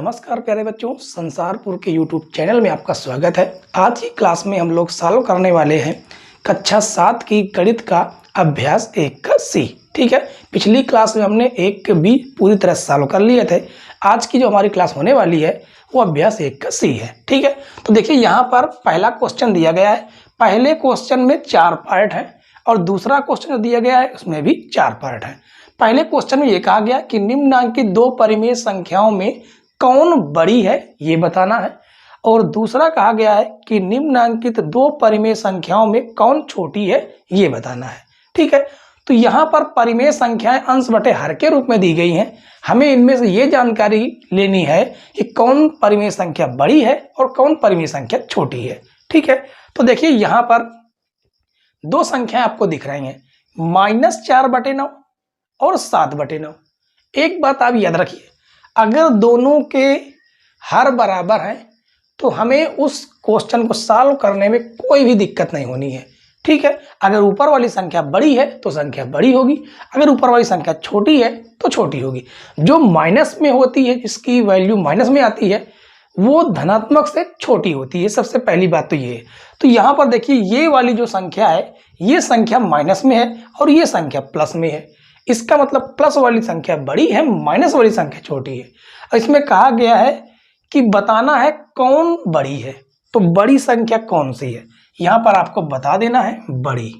नमस्कार प्यारे बच्चों, संसारपुर के YouTube चैनल में आपका स्वागत है। आज की क्लास में हम लोग सॉल्व करने वाले हैं कक्षा 7 की गणित का अभ्यास 1 का सी। ठीक है, पिछली क्लास में हमने 1 के बी पूरी तरह सॉल्व कर लिए थे। आज की जो हमारी क्लास होने वाली है वो अभ्यास 1 का सी है। ठीक है, तो देखिए यहाँ पर पहला क्वेश्चन दिया गया है। पहले क्वेश्चन में 4 पार्ट है और दूसरा क्वेश्चन दिया गया है उसमें भी 4 पार्ट है। पहले क्वेश्चन में ये कहा गया कि निम्नलिखित दो परिमेय संख्याओं में कौन बड़ी है ये बताना है, और दूसरा कहा गया है कि निम्नलिखित दो परिमेय संख्याओं में कौन छोटी है ये बताना है। ठीक है, तो यहाँ पर परिमेय संख्याएं अंश बटे हर के रूप में दी गई हैं। हमें इनमें से ये जानकारी लेनी है कि कौन परिमेय संख्या बड़ी है और कौन परिमेय संख्या छोटी है। ठीक है, तो देखिए यहाँ पर दो संख्याएं आपको दिख रही हैं, -4/9 और 7/9। एक बात आप याद रखिए, अगर दोनों के हर बराबर हैं तो हमें उस क्वेश्चन को सॉल्व करने में कोई भी दिक्कत नहीं होनी है। ठीक है, अगर ऊपर वाली संख्या बड़ी है तो संख्या बड़ी होगी, अगर ऊपर वाली संख्या छोटी है तो छोटी होगी। जो माइनस में होती है, जिसकी वैल्यू माइनस में आती है, वो धनात्मक से छोटी होती है। सबसे पहली बात तो ये है। तो यहाँ पर देखिए ये वाली जो संख्या है ये संख्या माइनस में है और ये संख्या प्लस में है। इसका मतलब प्लस वाली संख्या बड़ी है, माइनस वाली संख्या छोटी है। और इसमें कहा गया है कि बताना है कौन बड़ी है, तो बड़ी संख्या कौन सी है यहां पर आपको बता देना है बड़ी।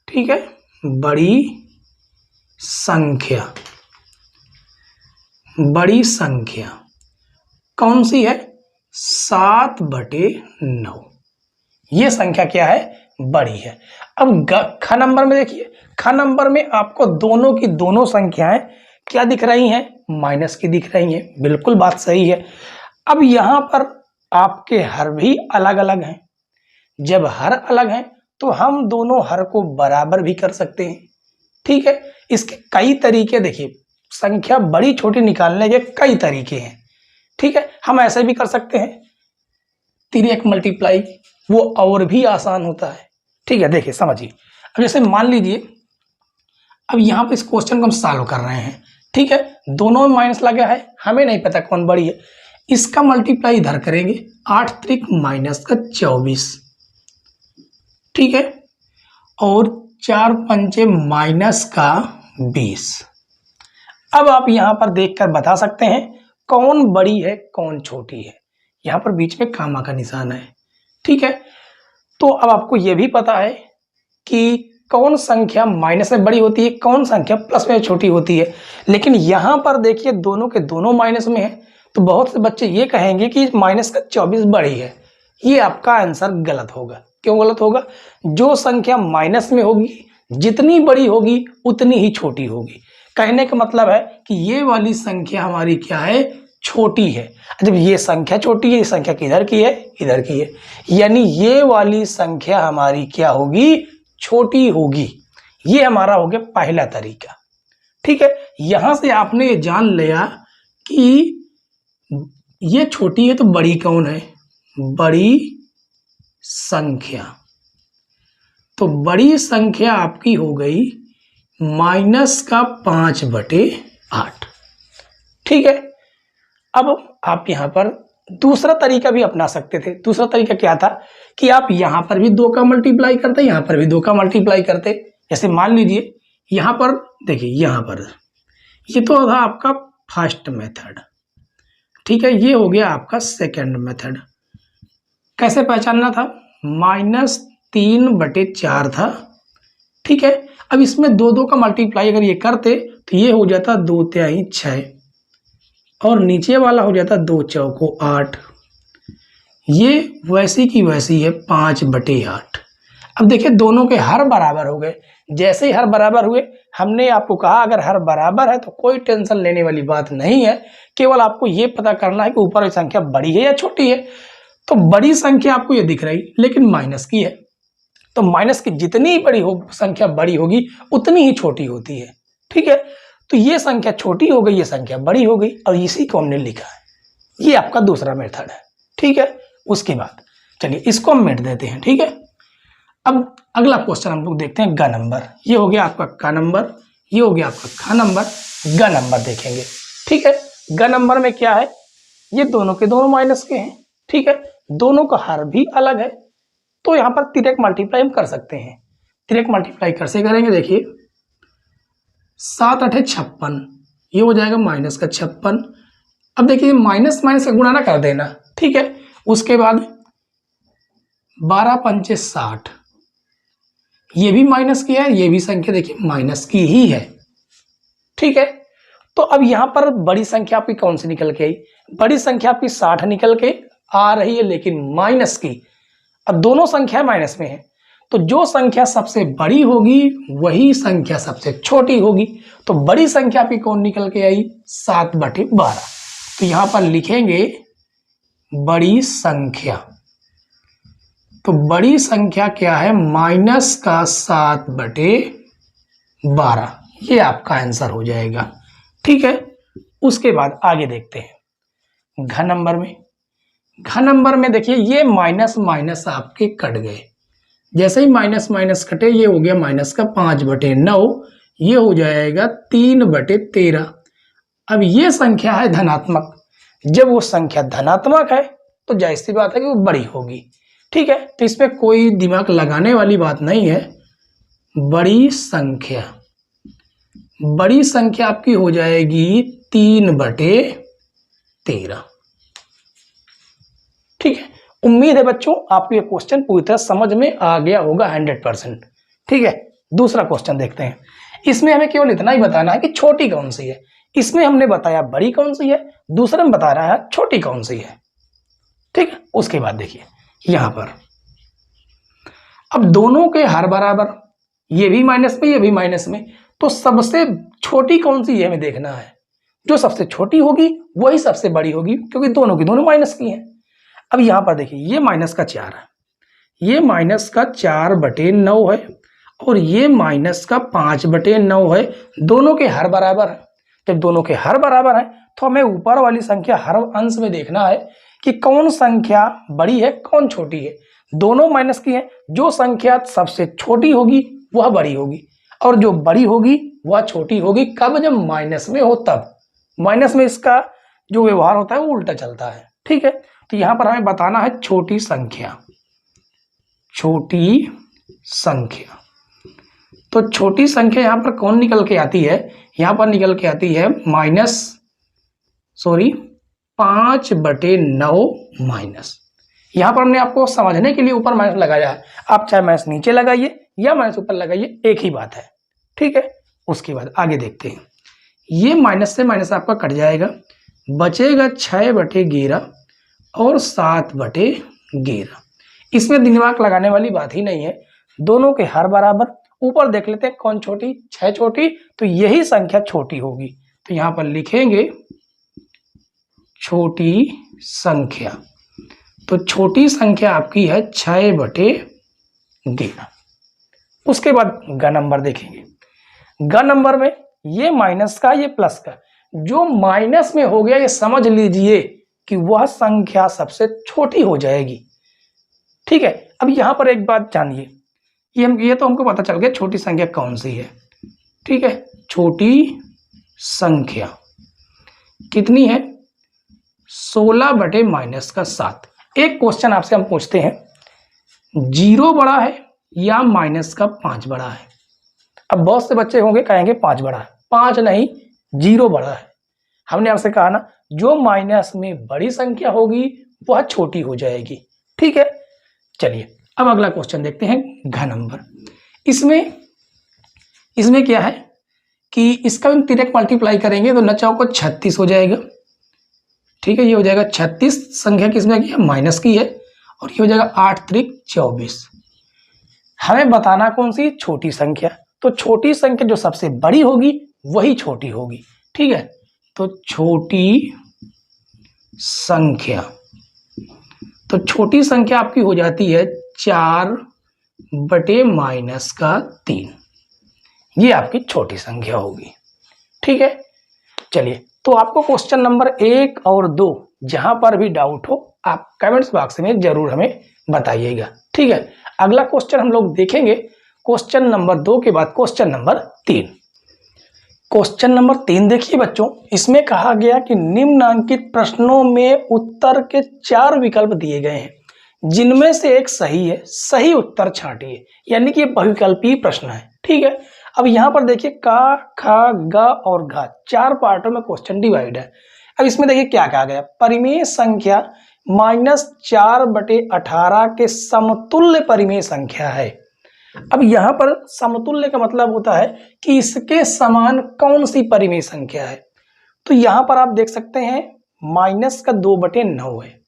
ठीक है, बड़ी संख्या कौन सी है? 7/9। ये संख्या क्या है? बड़ी है। अब ख नंबर में देखिए, ख नंबर में आपको दोनों की दोनों संख्याएं क्या दिख रही हैं? माइनस की दिख रही हैं। बिल्कुल बात सही है। अब यहां पर आपके हर भी अलग अलग हैं। जब हर अलग हैं तो हम दोनों हर को बराबर भी कर सकते हैं। ठीक है, इसके कई तरीके, देखिए संख्या बड़ी छोटी निकालने के कई तरीके हैं। ठीक है, हम ऐसे भी कर सकते हैं, 3x मल्टीप्लाई, वो और भी आसान होता है। ठीक है, देखिए समझिए। अब जैसे मान लीजिए, अब यहाँ पे इस क्वेश्चन को हम सॉल्व कर रहे हैं। ठीक है, दोनों में माइनस लगा है, हमें नहीं पता कौन बड़ी है। इसका मल्टीप्लाई इधर करेंगे, 8 त्रिक -24। ठीक है, और 4 पंचे -20। अब आप यहाँ पर देखकर बता सकते हैं कौन बड़ी है कौन छोटी है। यहाँ पर बीच में कामा का निशान है। ठीक है, तो अब आपको यह भी पता है कि कौन संख्या माइनस में बड़ी होती है, कौन संख्या प्लस में छोटी होती है। लेकिन यहाँ पर देखिए दोनों के दोनों माइनस में है, तो बहुत से बच्चे ये कहेंगे कि -24 बड़ी है। ये आपका आंसर गलत होगा। क्यों गलत होगा? जो संख्या माइनस में होगी, जितनी बड़ी होगी उतनी ही छोटी होगी। कहने का मतलब है कि ये वाली संख्या हमारी क्या है? छोटी है। जब ये संख्या छोटी है, ये संख्या किधर की है? इधर की है। यानी ये वाली संख्या हमारी क्या होगी? छोटी होगी। ये हमारा हो गया पहला तरीका। ठीक है, यहां से आपने ये जान लिया कि ये छोटी है तो बड़ी कौन है? बड़ी संख्या। तो बड़ी संख्या आपकी हो गई -5/8। ठीक है, अब आप यहां पर दूसरा तरीका भी अपना सकते थे। दूसरा तरीका क्या था कि आप यहां पर भी 2 का मल्टीप्लाई करते, यहां पर भी 2 का मल्टीप्लाई करते। जैसे मान लीजिए यहां पर देखिए, यहां पर ये तो था आपका फर्स्ट मेथड। ठीक है, ये हो गया आपका सेकंड मेथड। कैसे पहचानना था? -3/4 था। ठीक है, अब इसमें 2 का मल्टीप्लाई अगर ये करते तो ये हो जाता 2×3 6, और नीचे वाला हो जाता 2 चौको 8। ये वैसी की वैसी है 5/8। अब देखिए दोनों के हर बराबर हो गए। जैसे ही हर बराबर हुए, हमने आपको कहा अगर हर बराबर है तो कोई टेंशन लेने वाली बात नहीं है। केवल आपको ये पता करना है कि ऊपर की संख्या बड़ी है या छोटी है। तो बड़ी संख्या आपको ये दिख रही, लेकिन माइनस की है, तो माइनस की जितनी बड़ी हो संख्या बड़ी होगी उतनी ही छोटी होती है। ठीक है, तो ये संख्या छोटी हो गई, ये संख्या बड़ी हो गई, और इसी को हमने लिखा है। ये आपका दूसरा मेथड है। ठीक है, उसके बाद चलिए इसको हम मिट देते हैं। ठीक है, अब अगला क्वेश्चन हम लोग देखते हैं ग नंबर। ये हो गया आपका क नंबर, ये हो गया आपका ख नंबर, ग नंबर देखेंगे। ठीक है, ग नंबर में क्या है? ये दोनों के दोनों माइनस के हैं, ठीक है, दोनों का हर भी अलग है, तो यहाँ पर तिरक मल्टीप्लाई हम कर सकते हैं। तिरक मल्टीप्लाई कैसे करेंगे, देखिए 7 8 56, ये हो जाएगा माइनस का 56। अब देखिए माइनस माइनस का गुणा ना कर देना, ठीक है। उसके बाद 12 पंचे 60, ये भी माइनस की है, ये भी संख्या देखिए माइनस की ही है, ठीक है। तो अब यहां पर बड़ी संख्या आपकी कौन सी निकल के आई, बड़ी संख्या आपकी 60 निकल के आ रही है, लेकिन माइनस की। अब दोनों संख्या माइनस में है, तो जो संख्या सबसे बड़ी होगी वही संख्या सबसे छोटी होगी। तो बड़ी संख्या आपकी कौन निकल के आई, 7/12। तो यहां पर लिखेंगे बड़ी संख्या। तो बड़ी संख्या क्या है, माइनस का 7/12, ये आपका आंसर हो जाएगा, ठीक है। उसके बाद आगे देखते हैं घन नंबर में। घन नंबर में देखिए ये माइनस माइनस आपके कट गए, जैसे ही माइनस माइनस कटे ये हो गया माइनस का 5/9, ये हो जाएगा 3/13। अब ये संख्या है धनात्मक, जब वो संख्या धनात्मक है तो जाहिर सी बात है कि वो बड़ी होगी, ठीक है। तो इसमें कोई दिमाग लगाने वाली बात नहीं है। बड़ी संख्या, बड़ी संख्या आपकी हो जाएगी 3/13, ठीक है। उम्मीद है बच्चों आपको ये क्वेश्चन पूरी तरह समझ में आ गया होगा 100%, ठीक है। दूसरा क्वेश्चन देखते हैं। इसमें हमें केवल इतना ही बताना है कि छोटी कौन सी है। इसमें हमने बताया बड़ी कौन सी है, दूसरे में बता रहा है छोटी कौन सी है, ठीक है। उसके बाद देखिए यहां पर अब दोनों के हर बराबर, ये भी माइनस में ये भी माइनस में, तो सबसे छोटी कौन सी है हमें देखना है। जो सबसे छोटी होगी वही सबसे बड़ी होगी, क्योंकि दोनों की दोनों माइनस की हैं। अब यहां पर देखिए ये माइनस का 4 है, ये माइनस का 4/9 है, और ये माइनस का 5/9 है। दोनों के हर बराबर है। जब दोनों के हर बराबर है तो हमें ऊपर वाली संख्या हर अंश में देखना है कि कौन संख्या बड़ी है कौन छोटी है। दोनों माइनस की है, जो संख्या सबसे छोटी होगी वह बड़ी होगी, और जो बड़ी होगी वह छोटी होगी। कब, जब माइनस में हो तब। माइनस में इसका जो व्यवहार होता है वो उल्टा चलता है, ठीक है। तो यहां पर हमें बताना है छोटी संख्या, छोटी संख्या। तो छोटी संख्या यहां पर कौन निकल के आती है, यहां पर निकल के आती है 5/9 माइनस। यहां पर हमने आपको समझने के लिए ऊपर माइनस लगाया है, आप चाहे माइनस नीचे लगाइए या माइनस ऊपर लगाइए, एक ही बात है, ठीक है। उसके बाद आगे देखते हैं। ये माइनस से माइनस आपका कट जाएगा, बचेगा 6/11 और 7/11। इसमें दिमाग लगाने वाली बात ही नहीं है, दोनों के हर बराबर। ऊपर देख लेते हैं कौन छोटी, 6 छोटी, तो यही संख्या छोटी होगी। तो यहां पर लिखेंगे छोटी संख्या। तो छोटी संख्या आपकी है 6/11। उसके बाद घन नंबर देखेंगे। घन नंबर में ये माइनस का ये प्लस का, जो माइनस में हो गया ये समझ लीजिए कि वह संख्या सबसे छोटी हो जाएगी, ठीक है। अब यहां पर एक बात जानिए, ये तो हमको पता चल गया छोटी संख्या कौन सी है, ठीक है। छोटी संख्या कितनी है, 16/-7। एक क्वेश्चन आपसे हम पूछते हैं, 0 बड़ा है या माइनस का 5 बड़ा है। अब बहुत से बच्चे होंगे कहेंगे 5 बड़ा है, 5 नहीं 0 बड़ा है। हमने आपसे कहा ना, जो माइनस में बड़ी संख्या होगी वह छोटी हो जाएगी, ठीक है। चलिए अब अगला क्वेश्चन देखते हैं, घन नंबर। इसमें क्या है कि इसका भी तिरक मल्टीप्लाई करेंगे तो 9 को 36 हो जाएगा, ठीक है। ये हो जाएगा 36, संख्या किसमें की है, माइनस की है, और ये हो जाएगा 8 त्रिक 24। हमें बताना कौन सी, छोटी संख्या। तो छोटी संख्या जो सबसे बड़ी होगी वही छोटी होगी, ठीक है। तो छोटी संख्या, तो छोटी संख्या आपकी हो जाती है 4/-3, ये आपकी छोटी संख्या होगी, ठीक है। चलिए, तो आपको क्वेश्चन नंबर 1 और 2 जहां पर भी डाउट हो आप कमेंट्स बॉक्स में जरूर हमें बताइएगा, ठीक है। अगला क्वेश्चन हम लोग देखेंगे क्वेश्चन नंबर 2 के बाद क्वेश्चन नंबर 3। क्वेश्चन नंबर 3 देखिए बच्चों, इसमें कहा गया कि निम्नांकित प्रश्नों में उत्तर के 4 विकल्प दिए गए हैं जिनमें से एक सही है, सही उत्तर छांटिए। यानी कि ये बहुविकल्पीय प्रश्न है। ठीक है, अब यहाँ पर देखिए का, खा, ग और घ 4 पार्टों में क्वेश्चन डिवाइड है। अब इसमें देखिए क्या कहा गया, परिमेय संख्या -4/18 के समतुल्य परिमेय संख्या है। अब यहाँ पर समतुल्य का मतलब होता है कि इसके समान कौन सी परिमेय संख्या है। तो यहाँ पर आप देख सकते हैं माइनस का 2/9 है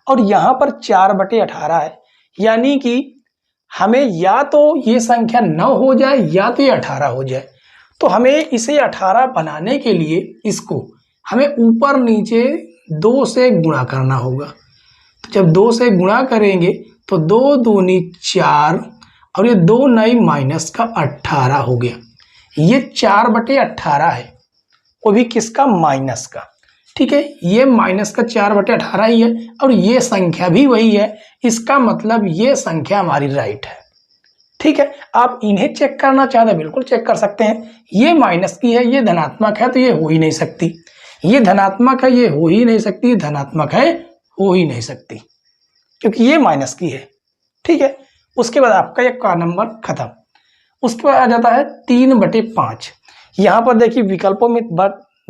और यहाँ पर 4/18 है। यानी कि हमें या तो ये संख्या 9 हो जाए या तो ये 18 हो जाए। तो हमें इसे 18 बनाने के लिए इसको हमें ऊपर नीचे 2 से गुणा करना होगा। तो जब 2 से गुणा करेंगे तो 2 दूनी 4 और ये 2 9 माइनस का 18 हो गया। ये 4/18 है, वो भी किसका, माइनस का। ठीक है, ये माइनस का 4/18 ही है और ये संख्या भी वही है। इसका मतलब ये संख्या हमारी राइट है। ठीक है, आप इन्हें चेक करना चाहते बिल्कुल चेक कर सकते हैं। ये माइनस की है, ये धनात्मक है, तो ये हो ही नहीं सकती। ये धनात्मक है, ये हो ही नहीं सकती। धनात्मक है, हो ही नहीं सकती क्योंकि ये माइनस की है। ठीक है, उसके बाद आपका ये का नंबर खत्म। उसके बाद आ जाता है 3/5। यहाँ पर देखिए विकल्पों में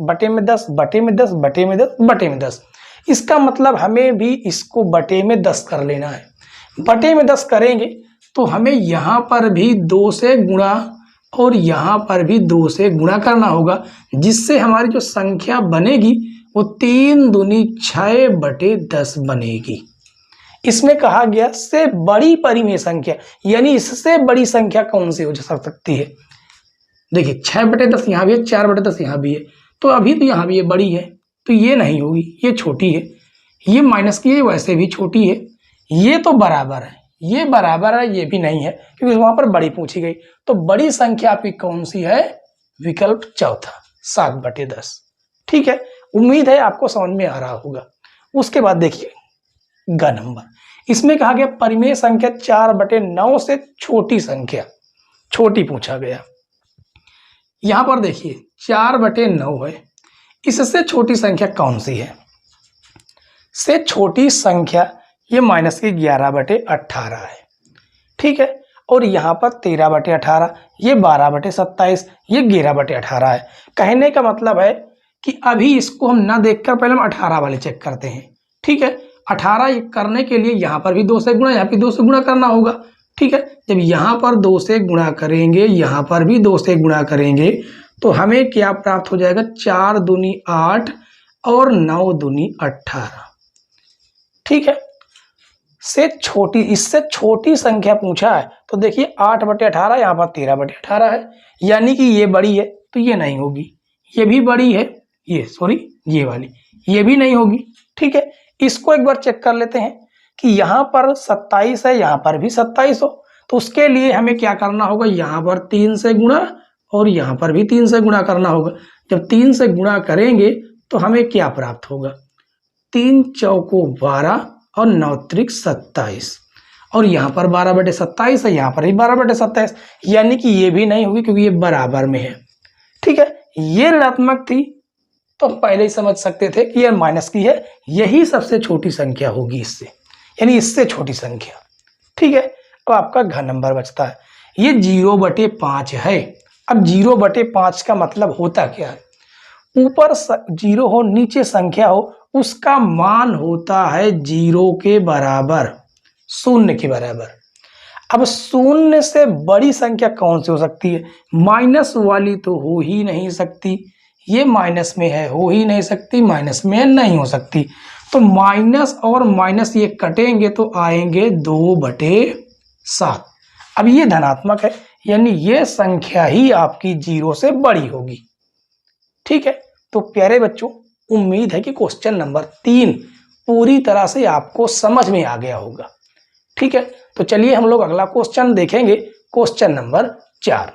बटे में 10, बटे में 10, बटे में 10, बटे में 10। इसका मतलब हमें भी इसको बटे में 10 कर लेना है। बटे में 10 करेंगे तो हमें यहाँ पर भी 2 से गुणा और यहाँ पर भी 2 से गुणा करना होगा, जिससे हमारी जो संख्या बनेगी वो 3 दूनी 6/10 बनेगी। इसमें कहा गया से बड़ी परिमेय संख्या, यानी इससे बड़ी संख्या कौन सी हो सकती है। देखिए 6/10 यहाँ भी है, 4/10 यहाँ भी है, तो अभी तो यहाँ भी ये बड़ी है, तो ये नहीं होगी, ये छोटी है। ये माइनस की है, वैसे भी छोटी है। ये तो बराबर है, ये बराबर है, ये भी नहीं है क्योंकि वहां पर बड़ी पूछी गई। तो बड़ी संख्या आपकी कौन सी है, विकल्प चौथा 7/10। ठीक है, उम्मीद है आपको समझ में आ रहा होगा। उसके बाद देखिए ग नंबर, इसमें कहा गया परिमेय संख्या 4/9 से छोटी संख्या, छोटी पूछा गया। यहां पर देखिए 4/9 है, इससे छोटी संख्या कौन सी है। से छोटी संख्या ये माइनस की 11/18 है। ठीक है, और यहाँ पर 13/18, ये 12/27, ये 11/18 है। कहने का मतलब है कि अभी इसको हम ना देखकर पहले हम 18 वाले चेक करते हैं। ठीक है, 18 करने के लिए यहाँ पर भी 2 से गुणा, यहाँ पे 2 से गुणा करना होगा। ठीक है, जब यहाँ पर 2 से गुणा करेंगे, यहाँ पर भी 2 से गुणा करेंगे, तो हमें क्या प्राप्त हो जाएगा, 4 दूनी 8 और 9 दूनी 18। ठीक है, से छोटी, इससे छोटी संख्या पूछा है तो देखिए 8/18, यहाँ पर 13/18 है। यानी कि ये बड़ी है तो ये नहीं होगी, ये भी बड़ी है, ये सॉरी ये वाली, ये भी नहीं होगी। ठीक है, इसको एक बार चेक कर लेते हैं कि यहाँ पर 27 है, यहाँ पर भी 27 हो, तो उसके लिए हमें क्या करना होगा, यहाँ पर 3 से गुणा और यहाँ पर भी 3 से गुणा करना होगा। जब 3 से गुणा करेंगे तो हमें क्या प्राप्त होगा, 3 चौको 12 और 9 त्रिक 27, और यहाँ पर 12/27 है, यहाँ पर भी 12/27, यानी कि ये भी नहीं होगी क्योंकि ये बराबर में है। ठीक है, ये ऋणात्मक थी तो पहले ही समझ सकते थे कि ये माइनस की है, यही सबसे छोटी संख्या होगी इससे, यानी इससे छोटी संख्या। ठीक है, अब आपका घ नंबर बचता है, ये 0/5 है। अब 0/5 का मतलब होता क्या है, ऊपर 0 हो नीचे संख्या हो, उसका मान होता है 0 के बराबर, 0 के बराबर। अब 0 से बड़ी संख्या कौन सी हो सकती है, माइनस वाली तो हो ही नहीं सकती, ये माइनस में है, हो ही नहीं सकती, माइनस में नहीं हो सकती। तो माइनस और माइनस ये कटेंगे तो आएंगे 2/7। अब ये धनात्मक है, यानी ये संख्या ही आपकी 0 से बड़ी होगी। ठीक है, तो प्यारे बच्चों, उम्मीद है कि क्वेश्चन नंबर 3 पूरी तरह से आपको समझ में आ गया होगा। ठीक है, तो चलिए हम लोग अगला क्वेश्चन देखेंगे, क्वेश्चन नंबर 4।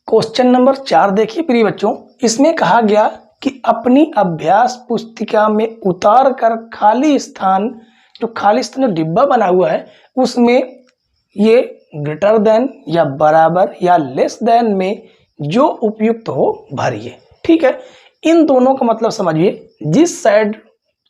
क्वेश्चन नंबर 4 देखिए प्रिय बच्चों, इसमें कहा गया कि अपनी अभ्यास पुस्तिका में उतार कर खाली स्थान जो डिब्बा बना हुआ है उसमें ये ग्रेटर देन या बराबर या लेस देन में जो उपयुक्त हो भरिए। ठीक है, इन दोनों का मतलब समझिए, जिस साइड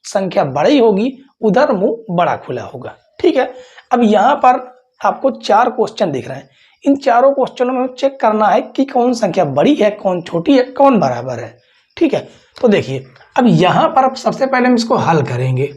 संख्या बड़ी होगी उधर मुंह बड़ा खुला होगा। ठीक है, अब यहाँ पर आपको 4 क्वेश्चन दिख रहे हैं। इन चारों क्वेश्चनों में चेक करना है कि कौन संख्या बड़ी है, कौन छोटी है, कौन बराबर है। ठीक है, तो देखिए अब यहाँ पर अब सबसे पहले हम इसको हल करेंगे,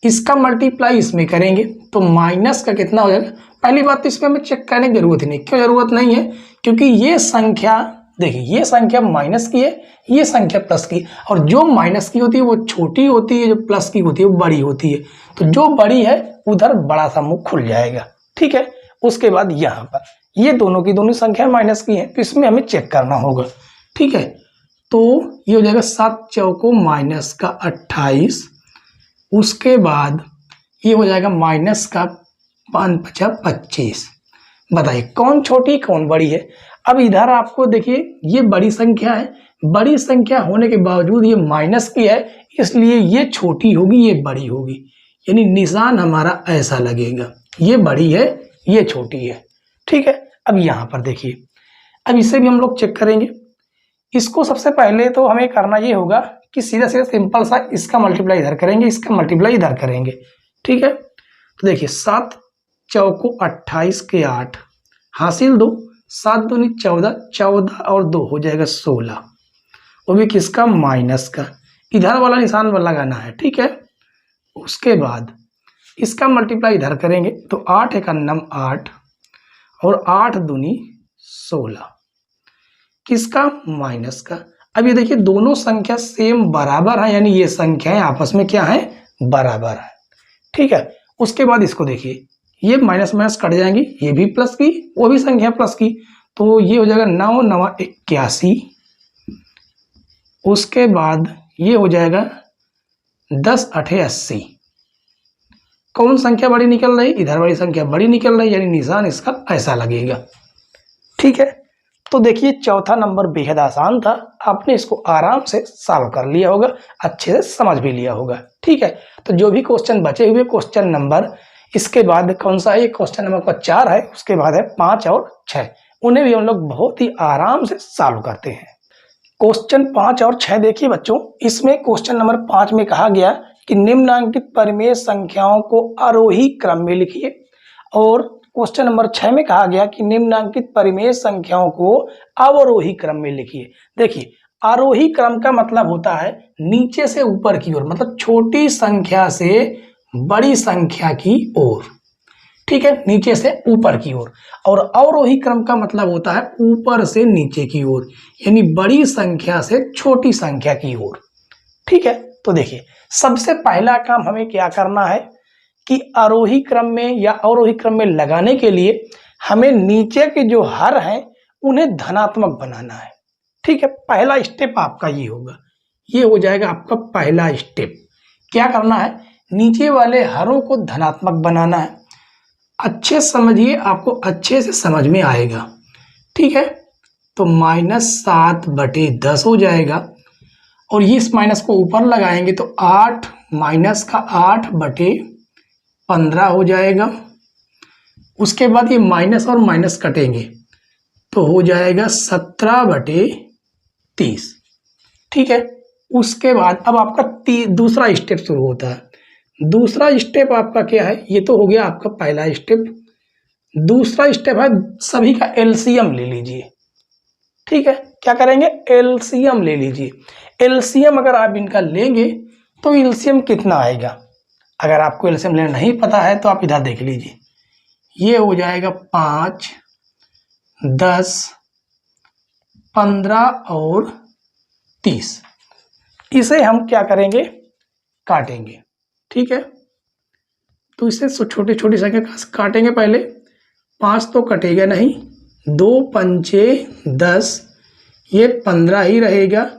इसका मल्टीप्लाई इसमें करेंगे तो माइनस का कितना हो जाएगा। पहली बात तो इसमें हमें चेक करने की जरूरत ही नहीं। क्यों जरूरत नहीं है? क्योंकि ये संख्या देखिए, ये संख्या माइनस की है, ये संख्या प्लस की, और जो माइनस की होती है वो छोटी होती है, जो प्लस की होती है वो बड़ी होती है। तो जो बड़ी है उधर बड़ा सा मुंह खुल जाएगा। ठीक है, उसके बाद यहाँ पर ये दोनों की दोनों संख्या माइनस की है, तो इसमें हमें चेक करना होगा। ठीक है, तो ये हो जाएगा 7 चौको माइनस का 28, उसके बाद ये हो जाएगा माइनस का 5 पचा 25। बताइए कौन छोटी कौन बड़ी है। अब इधर आपको देखिए ये बड़ी संख्या है, बड़ी संख्या होने के बावजूद ये माइनस की है, इसलिए ये छोटी होगी ये बड़ी होगी, यानी निशान हमारा ऐसा लगेगा, ये बड़ी है ये छोटी है। ठीक है, अब यहाँ पर देखिए, अब इसे भी हम लोग चेक करेंगे। इसको सबसे पहले तो हमें करना ये होगा कि सीधा सीधा सिंपल सा इसका मल्टीप्लाई इधर करेंगे, इसका मल्टीप्लाई इधर करेंगे। ठीक है, तो देखिए 7 चौको 28 के 8 हासिल 2, 7 दूनी 14, 14 और 2 हो जाएगा 16, वो भी किसका? माइनस का। इधर वाला निशान लगाना है। ठीक है, उसके बाद इसका मल्टीप्लाई इधर करेंगे तो 8 एक 8 और 8 दूनी 16, किसका? माइनस का। अब ये देखिए दोनों संख्या सेम बराबर है, यानी ये संख्याएं आपस में क्या है? बराबर है। ठीक है, उसके बाद इसको देखिए, ये माइनस माइनस कट जाएंगी, ये भी प्लस की वो भी संख्या प्लस की, तो ये हो जाएगा 9 9 81, उसके बाद ये हो जाएगा 10 8 80। कौन संख्या बड़ी निकल रही? इधर वाली संख्या बड़ी निकल रही, यानी निशान इसका ऐसा लगेगा। ठीक है, तो देखिए चौथा नंबर बेहद आसान था, आपने इसको आराम से सॉल्व कर लिया होगा, अच्छे से समझ भी लिया होगा। ठीक है, तो जो भी क्वेश्चन बचे हुए क्वेश्चन नंबर, इसके बाद कौन सा है? क्वेश्चन नंबर 4 है, उसके बाद है 5 और 6, उन्हें भी हम लोग बहुत ही आराम से सॉल्व करते हैं। क्वेश्चन 5 और 6 देखिए बच्चों, इसमें क्वेश्चन नंबर 5 में कहा गया कि निम्नांकित परिमेय संख्याओं को आरोही क्रम में लिखिए, और क्वेश्चन नंबर 6 में कहा गया कि निम्नांकित परिमेय संख्याओं को अवरोही क्रम में लिखिए। देखिए आरोही क्रम का मतलब होता है नीचे से ऊपर की ओर, मतलब छोटी संख्या से बड़ी संख्या की ओर। ठीक है, नीचे से ऊपर की ओर। और अवरोही क्रम का मतलब होता है ऊपर से नीचे की ओर, यानी बड़ी संख्या से छोटी संख्या की ओर। ठीक है, तो देखिए सबसे पहला काम हमें क्या करना है कि आरोही क्रम में या अवरोही क्रम में लगाने के लिए हमें नीचे के जो हर हैं उन्हें धनात्मक बनाना है। ठीक है, पहला स्टेप आपका ये होगा, ये हो जाएगा आपका पहला स्टेप। क्या करना है? नीचे वाले हरों को धनात्मक बनाना है। अच्छे समझिए, आपको अच्छे से समझ में आएगा। ठीक है, तो -7/10 हो जाएगा, और ये इस माइनस को ऊपर लगाएंगे तो 8 माइनस का 8/15 हो जाएगा। उसके बाद ये माइनस और माइनस कटेंगे तो हो जाएगा 17/30। ठीक है, उसके बाद अब आपका दूसरा स्टेप शुरू होता है। दूसरा स्टेप आपका क्या है? ये तो हो गया आपका पहला स्टेप। दूसरा स्टेप है सभी का एलसीएम ले लीजिए। ठीक है, क्या करेंगे? एलसीएम ले लीजिए। एलसीएम अगर आप इनका लेंगे तो एलसीएम कितना आएगा? अगर आपको एलसीएम लेना नहीं पता है तो आप इधर देख लीजिए, ये हो जाएगा 5, 10, 15 और 30। इसे हम क्या करेंगे? काटेंगे। ठीक है, तो इसे छोटी छोटी संख्या काटेंगे। पहले 5 तो कटेगा नहीं, 2 पंचे 10, ये 15 ही रहेगा,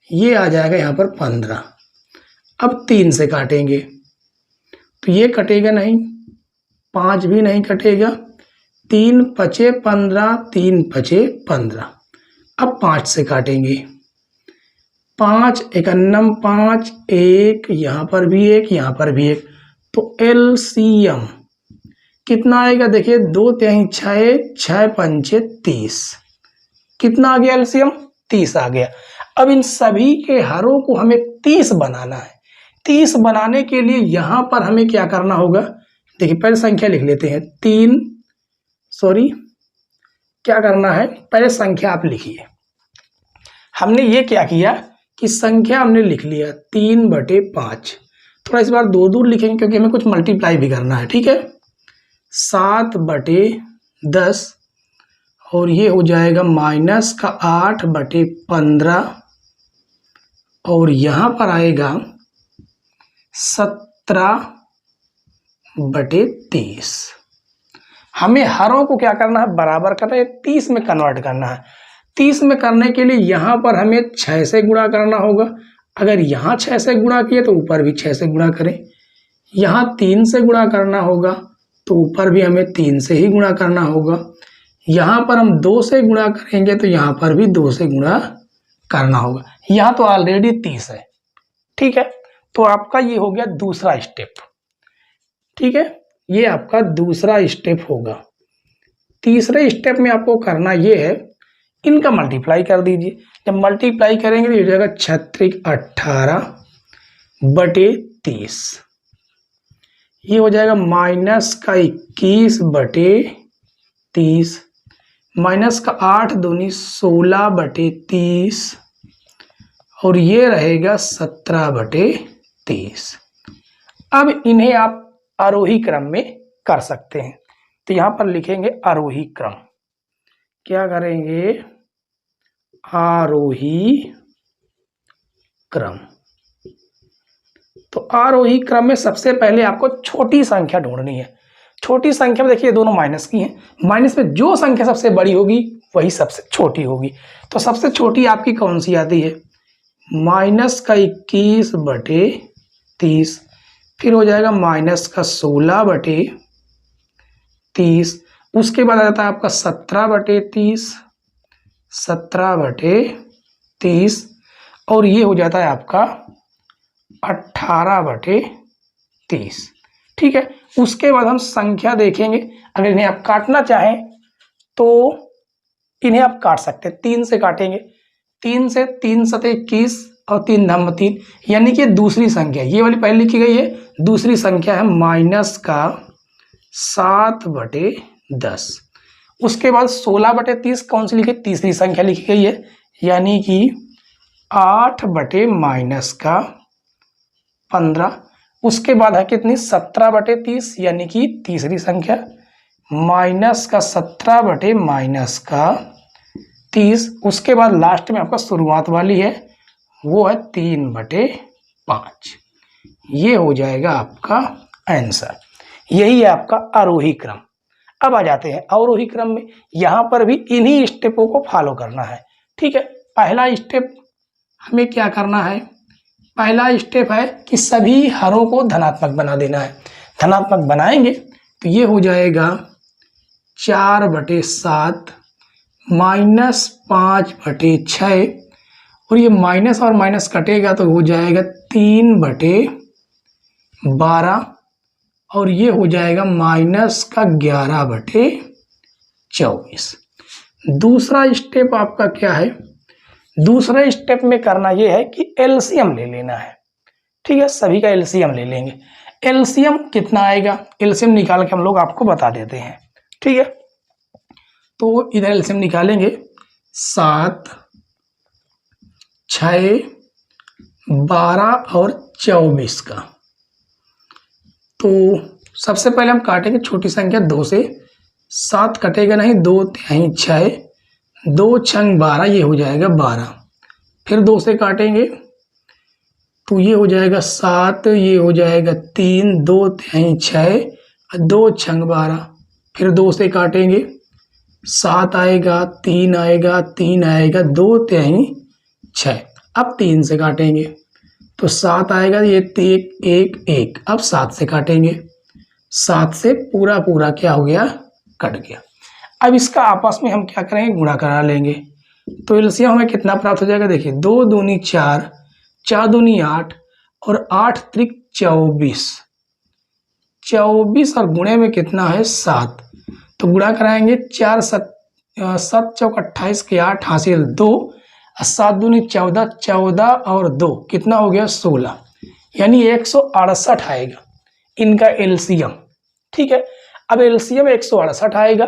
ये आ जाएगा यहाँ पर 15। अब 3 से काटेंगे तो ये कटेगा नहीं, 5 भी नहीं कटेगा, 3 पचे 15, 3 पचे 15। अब 5 से काटेंगे, 5 51 5, 1 यहाँ पर भी 1, यहाँ पर भी 1, तो एलसीएम कितना आएगा? देखिए 2 3 6, 6 पंचे 30। कितना आ गया एलसीएम? 30 आ गया। अब इन सभी के हरों को हमें 30 बनाना है। 30 बनाने के लिए यहाँ पर हमें क्या करना होगा, देखिए पहले संख्या लिख लेते हैं। क्या करना है, पहले संख्या आप लिखिए। हमने ये क्या किया कि संख्या हमने लिख लिया 3/5। थोड़ा इस बार दूर लिखेंगे क्योंकि हमें कुछ मल्टीप्लाई भी करना है, ठीक है। 7/10 और ये हो जाएगा -8/15 और यहाँ पर आएगा 17/30। हमें हरों को क्या करना है, बराबर करना है, 30 में कन्वर्ट करना है। 30 में करने के लिए यहाँ पर हमें 6 से गुणा करना होगा। अगर यहाँ 6 से गुणा किए तो ऊपर भी 6 से गुणा करें। यहाँ 3 से गुणा करना होगा तो ऊपर भी हमें 3 से ही गुणा करना होगा। यहाँ पर हम 2 से गुणा करेंगे तो यहाँ पर भी 2 से गुणा करना होगा। यहाँ तो ऑलरेडी 30 है, ठीक है। तो आपका ये हो गया दूसरा स्टेप, ठीक है। ये आपका दूसरा स्टेप होगा। तीसरे स्टेप में आपको करना ये है, इनका मल्टीप्लाई कर दीजिए। जब मल्टीप्लाई करेंगे तो ये हो जाएगा 36/18/30। ये हो जाएगा -21/30 -8 दूनी 16/30 और ये रहेगा 17/30। अब इन्हें आप आरोही क्रम में कर सकते हैं। तो यहाँ पर लिखेंगे आरोही क्रम। क्या करेंगे, आरोही क्रम। तो आरोही क्रम में सबसे पहले आपको छोटी संख्या ढूंढनी है। छोटी संख्या में देखिए दोनों माइनस की हैं। माइनस में जो संख्या सबसे बड़ी होगी वही सबसे छोटी होगी। तो सबसे छोटी आपकी कौन सी आती है, -21/30। फिर हो जाएगा -16/30। उसके बाद आ जाता है आपका 17/30 और ये हो जाता है आपका 18/30, ठीक है। उसके बाद हम संख्या देखेंगे। अगर इन्हें आप काटना चाहें तो इन्हें आप काट सकते हैं। 3 से काटेंगे, 3 से 3 × 21 और 3 × 3, यानी कि दूसरी संख्या, ये वाली पहले लिखी गई है, दूसरी संख्या है -7/10। उसके बाद 16/30 कौन सी लिखी, तीसरी संख्या लिखी गई है, यानी कि 8/-15। उसके बाद है कितनी, 17/30, यानी कि तीसरी संख्या, -17/-30। उसके बाद लास्ट में आपका शुरुआत वाली है, वो है 3/5। ये हो जाएगा आपका आंसर। यही है आपका आरोही क्रम। अब आ जाते हैं अवरोही क्रम में। यहाँ पर भी इन्हीं स्टेपों को फॉलो करना है, ठीक है। पहला स्टेप हमें क्या करना है, पहला स्टेप है कि सभी हरों को धनात्मक बना देना है। धनात्मक बनाएंगे तो ये हो जाएगा 4/7 -5/6 और ये माइनस और माइनस कटेगा तो हो जाएगा 3/12 और ये हो जाएगा -11/24। दूसरा स्टेप आपका क्या है, दूसरे स्टेप में करना ये है कि एलसीएम ले लेना है, ठीक है। सभी का एलसीएम ले लेंगे। एलसीएम कितना आएगा, एलसीएम निकाल के हम लोग आपको बता देते हैं, ठीक है। तो इधर एलसीएम निकालेंगे, 7, 6, 12 और 24 का। तो सबसे पहले हम काटेंगे छोटी संख्या 2 से। 7 कटेगा नहीं, 2 तिहाई 6, 2 छंग 12, ये हो जाएगा 12। फिर 2 से काटेंगे तो ये हो जाएगा 7, ये हो जाएगा 3, 2 तिहाई 6, 2 छंग 12। फिर 2 से काटेंगे, 7 आएगा, 3 आएगा, 3 आएगा, 2 तिहाई 6। अब 3 से काटेंगे तो 7 आएगा, ये 1, अब 7 से काटेंगे, 7 से पूरा क्या हो गया, कट गया। अब इसका आपस में हम क्या करेंगे, गुणा करा लेंगे। तो एलसीएम हमें कितना प्राप्त हो जाएगा, देखिए 2 दूनी 4, 4 दूनी 8 और 8 त्रिक 24। 24 और गुणे में कितना है, 7। तो गुणा कराएंगे, 4 7 7 चौक 28 के 8 हासिल 2 7 दूनी 14, 14 और 2 कितना हो गया 16, यानी 168 आएगा इनका एलसीएम। ठीक है, अब एलसीएम 168 आएगा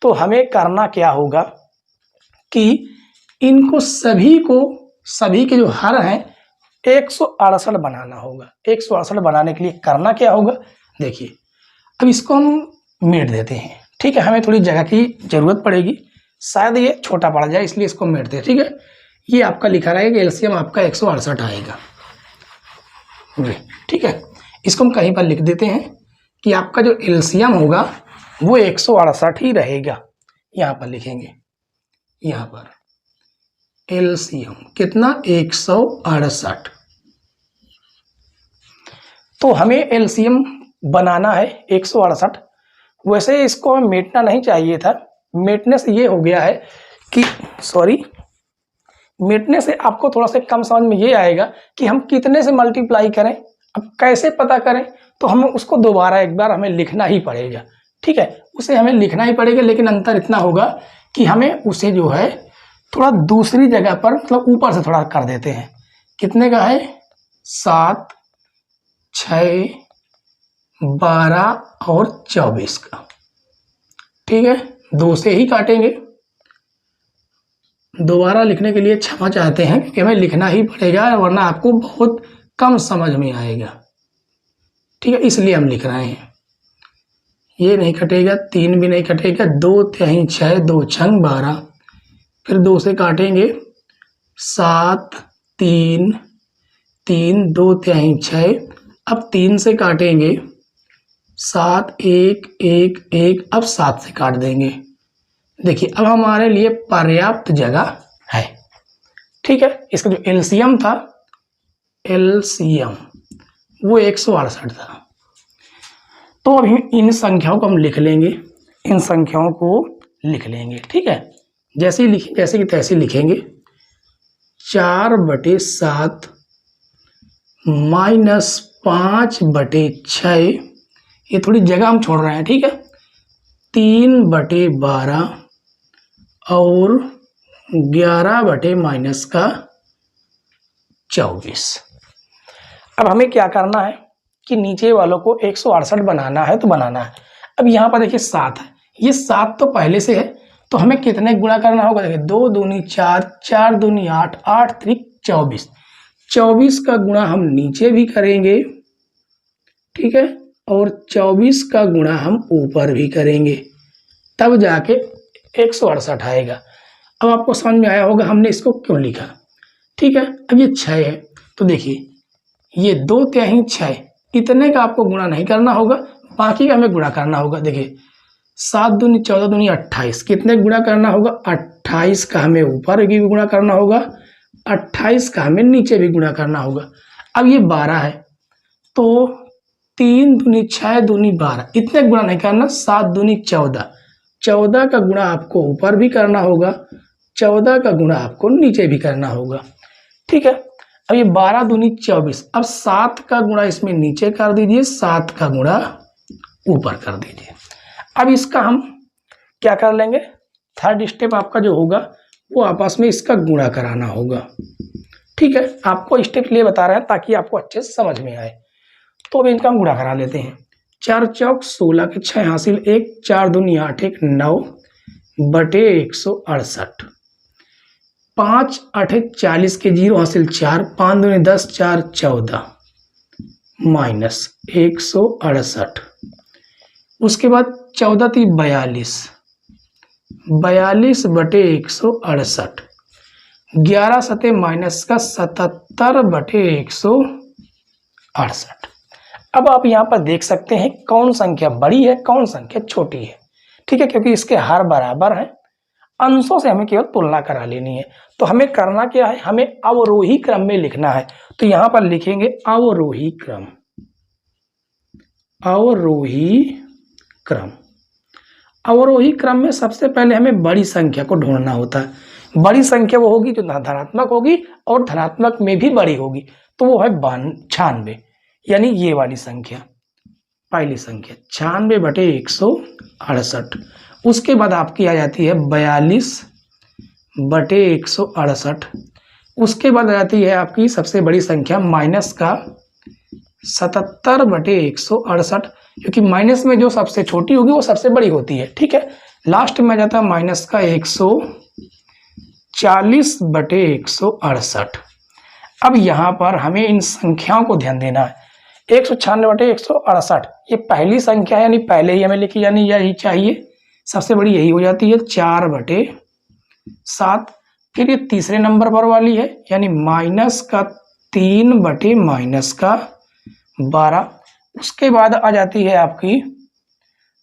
तो हमें करना क्या होगा कि इनको सभी के जो हर हैं 168 बनाना होगा। 168 बनाने के लिए करना क्या होगा, देखिए अब इसको हम मिट देते हैं। ठीक है, हमें थोड़ी जगह की जरूरत पड़ेगी, शायद ये छोटा पड़ जाए इसलिए इसको मिट दे। ठीक है, ये आपका लिखा रहेगा एलसीएम आपका 168 आएगा। ठीक है, इसको हम कहीं पर लिख देते हैं कि आपका जो एलसीएम होगा वो 168 ही रहेगा। यहाँ पर लिखेंगे, यहाँ पर एलसीएम कितना 168। तो हमें एलसीएम बनाना है 168। वैसे इसको हमें मेटना नहीं चाहिए था, मेटने से ये हो गया है कि मेटने से आपको थोड़ा सा कम समझ में ये आएगा कि हम कितने से मल्टीप्लाई करें। अब कैसे पता करें, तो हमें उसको दोबारा एक बार हमें लिखना ही पड़ेगा। ठीक है, उसे हमें लिखना ही पड़ेगा, लेकिन अंतर इतना होगा कि हमें उसे जो है थोड़ा दूसरी जगह पर मतलब ऊपर से थोड़ा कर देते हैं। कितने का है 7, 6, 12 और 24 का। ठीक है, 2 से ही काटेंगे। दोबारा लिखने के लिए क्षमा चाहते हैं क्योंकि हमें लिखना ही पड़ेगा, वरना आपको बहुत कम समझ में आएगा। ठीक है, इसलिए हम लिख रहे हैं। ये नहीं कटेगा, 3 भी नहीं कटेगा, 2 3 6, 2 6 12, फिर 2 से काटेंगे 7 3 3, 2 3 6, अब 3 से काटेंगे 7 1 1 1, अब 7 से काट देंगे। देखिए अब हमारे लिए पर्याप्त जगह है। ठीक है, इसका जो एलसीएम था, एलसीएम वो 168 था। तो अभी इन संख्याओं को हम लिख लेंगे, इन संख्याओं को लिख लेंगे। ठीक है, जैसे कि तैसे लिखेंगे। 4/7 -5/6, ये थोड़ी जगह हम छोड़ रहे हैं। ठीक है, 3/12 और 11/-24। अब हमें क्या करना है कि नीचे वालों को 168 बनाना है तो बनाना है। अब यहाँ पर देखिए 7 है, ये 7 तो पहले से है, तो हमें कितने गुणा करना होगा, देखिए 2 दूनी 4, 4 दूनी 8, 8 3 24, 24 का गुणा हम नीचे भी करेंगे। ठीक है, और 24 का गुणा हम ऊपर भी करेंगे, तब जाके 168 आएगा। अब आपको समझ में आया होगा हमने इसको क्यों लिखा। ठीक है, अब ये 6 है, तो देखिए ये 2 3 6, इतने का आपको गुणा नहीं करना होगा, बाकी का हमें गुणा करना होगा। देखिए 7 दूनी 14 दूनी 28, कितने गुणा करना होगा, 28 का हमें ऊपर भी गुणा करना होगा, 28 का हमें नीचे भी गुणा करना होगा। अब ये 12 है, तो 3 दूनी 6 दूनी 12, इतने गुणा नहीं करना। 7 दूनी 14, 14 का गुणा आपको ऊपर भी करना होगा, 14 का गुणा आपको नीचे भी करना होगा। ठीक है, अब ये 12 दूनी 24, अब 7 का गुणा इसमें नीचे कर दीजिए, 7 का गुणा ऊपर कर दीजिए। अब इसका हम क्या कर लेंगे, थर्ड स्टेप आपका जो होगा वो आपस में इसका गुणा कराना होगा। ठीक है, आपको स्टेप लिए बता रहे हैं ताकि आपको अच्छे से समझ में आए। तो अब इनका हम गुणा करा लेते हैं। 4 चौक 16 के 6 हासिल 1, 4 दूनी 8 1 9/168, 5 8 40 के 0 हासिल 4, 5 दूनी 10, 4 14 -168। उसके बाद 14 3 42, 42/168, 11 7 माइनस का 77/168। अब आप यहाँ पर देख सकते हैं कौन संख्या बड़ी है कौन संख्या छोटी है। ठीक है, क्योंकि इसके हर बराबर हैं, अंशों से हमें केवल तुलना करा लेनी है। तो हमें करना क्या है, हमें अवरोही क्रम में लिखना है। तो यहाँ पर लिखेंगे अवरोही क्रम, अवरोही क्रम। अवरोही क्रम में सबसे पहले हमें बड़ी संख्या को ढूंढना होता है। बड़ी संख्या वो होगी जो धनात्मक होगी और धनात्मक में भी बड़ी होगी, तो वो है 96, यानी ये वाली संख्या, पहली संख्या 96/168। उसके बाद आपकी आ जाती है 42 बटे 168। उसके बाद आ जाती है आपकी सबसे बड़ी संख्या माइनस का 77 बटे 168, क्योंकि माइनस में जो सबसे छोटी होगी वो सबसे बड़ी होती है। ठीक है, लास्ट में आ जाता है माइनस का 140 बटे 168। अब यहाँ पर हमें इन संख्याओं को ध्यान देना है। 196 बटे 168 ये पहली संख्या है, यानी पहले ही हमें लिखी जानी यही चाहिए, सबसे बड़ी यही हो जाती है 4 बटे 7। फिर ये तीसरे नंबर पर वाली है, यानी माइनस का 3 बटे माइनस का 12। उसके बाद आ जाती है आपकी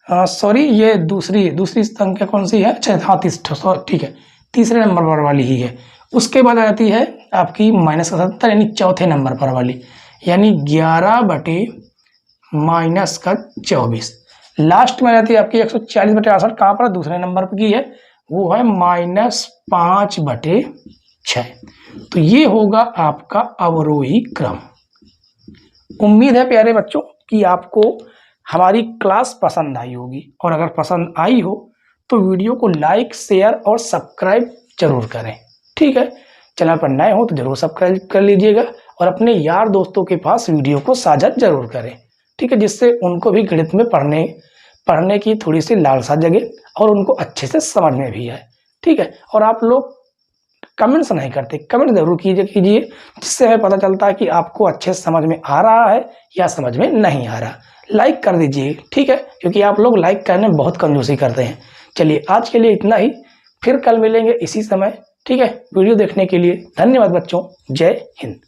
सॉरी ये दूसरी संख्या कौन सी है, अच्छा हाँ ठीक है, तीसरे नंबर पर वाली ही है। उसके बाद आ जाती है आपकी माइनस का 70, यानी चौथे नंबर पर वाली, यानी 11 बटे माइनस का 24। लास्ट में आ जाती है आपकी 140 बटे 68, कहाँ पर, दूसरे नंबर पर की है, वो है -5 बटे 6। तो ये होगा आपका अवरोही क्रम। उम्मीद है प्यारे बच्चों कि आपको हमारी क्लास पसंद आई होगी, और अगर पसंद आई हो तो वीडियो को लाइक, शेयर और सब्सक्राइब जरूर करें। ठीक है, चैनल पर नए हो तो जरूर सब्सक्राइब कर लीजिएगा, और अपने यार दोस्तों के पास वीडियो को साझा जरूर करें। ठीक है, जिससे उनको भी गणित में पढ़ने की थोड़ी सी लालसा जगे और उनको अच्छे से समझ में भी आए। ठीक है, और आप लोग कमेंट्स नहीं करते, कमेंट जरूर कीजिए, जिससे हमें पता चलता है कि आपको अच्छे से समझ में आ रहा है या समझ में नहीं आ रहा। लाइक कर दीजिए, ठीक है, क्योंकि आप लोग लाइक करने में बहुत कंजूसी करते हैं। चलिए आज के लिए इतना ही, फिर कल मिलेंगे इसी समय। ठीक है, वीडियो देखने के लिए धन्यवाद बच्चों, जय हिंद।